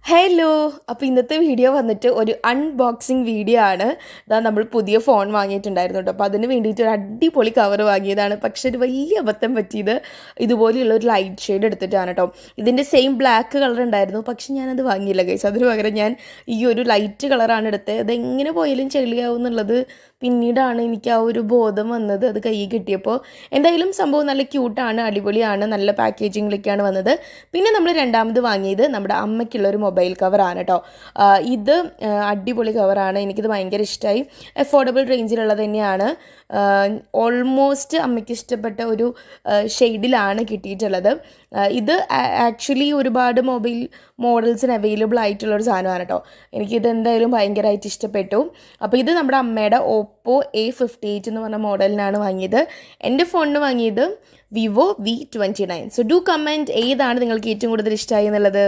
Hello. അപ്പോൾ ഇന്നത്തെ video വന്നിട്ട് ഒരു അൺബോക്സിങ് വീഡിയോ ആണ്. ഇതാ നമ്മൾ പുതിയ ഫോൺ വാങ്ങിയിട്ടുണ്ടായിരുന്നു കേട്ടോ. അപ്പോൾ അതിന് വേണ്ടിയിട്ട് ഒരു അടിപൊളി കവർ വാങ്ങിയതാണ്. പക്ഷേ ഒരു വലിയ അബദ്ധം പറ്റിയത് ഇതുപോലെയുള്ള ഒരു ലൈറ്റ് ഷെയ്ഡ് എടുത്തിട്ടാണ് കേട്ടോ. ഇതിൻ്റെ സെയിം ബ്ലാക്ക് കളർ ഉണ്ടായിരുന്നു, പക്ഷെ ഞാനത് വാങ്ങിയില്ല ഗൈസ്. അതിന് പകരം ഞാൻ ഈ ഒരു ലൈറ്റ് കളറാണ് എടുത്തത്. അതെങ്ങനെ പോയാലും ചെളിയാവും എന്നുള്ളത് പിന്നീടാണ് എനിക്ക് ആ ഒരു ബോധം വന്നത്, അത് കയ്യിൽ കിട്ടിയപ്പോൾ. എന്തായാലും സംഭവം നല്ല ക്യൂട്ടാണ്, അടിപൊളിയാണ്, നല്ല പാക്കേജിങ്ങിലേക്കാണ് വന്നത്. പിന്നെ നമ്മൾ രണ്ടാമത് വാങ്ങിയത് നമ്മുടെ അമ്മയ്ക്കുള്ളൊരു മൊബൈൽ കവറാണ് കേട്ടോ. ഇത് അടിപൊളി കവറാണ്, എനിക്കിത് ഭയങ്കര ഇഷ്ടമായി. അഫോർഡബിൾ റേഞ്ചിലുള്ളത് തന്നെയാണ്. ഓൾമോസ്റ്റ് അമ്മയ്ക്ക് ഇഷ്ടപ്പെട്ട ഒരു ഷെയ്ഡിലാണ് കിട്ടിയിട്ടുള്ളത്. ഇത് ആക്ച്വലി ഒരുപാട് മൊബൈൽ മോഡൽസിന് അവൈലബിൾ ആയിട്ടുള്ളൊരു സാധനമാണ് കേട്ടോ. എനിക്കിത് എന്തായാലും ഭയങ്കരമായിട്ട് ഇഷ്ടപ്പെട്ടു. അപ്പോൾ ഇത് നമ്മുടെ അമ്മയുടെ ഓപ്പോ A58 എന്ന് പറഞ്ഞ മോഡലിനാണ് വാങ്ങിയത്. എൻ്റെ ഫോണിന് വാങ്ങിയത് Vivo V29. So do comment ഏതാണ് നിങ്ങൾക്ക് ഏറ്റവും കൂടുതൽ ഇഷ്ടമായി എന്നുള്ളത്.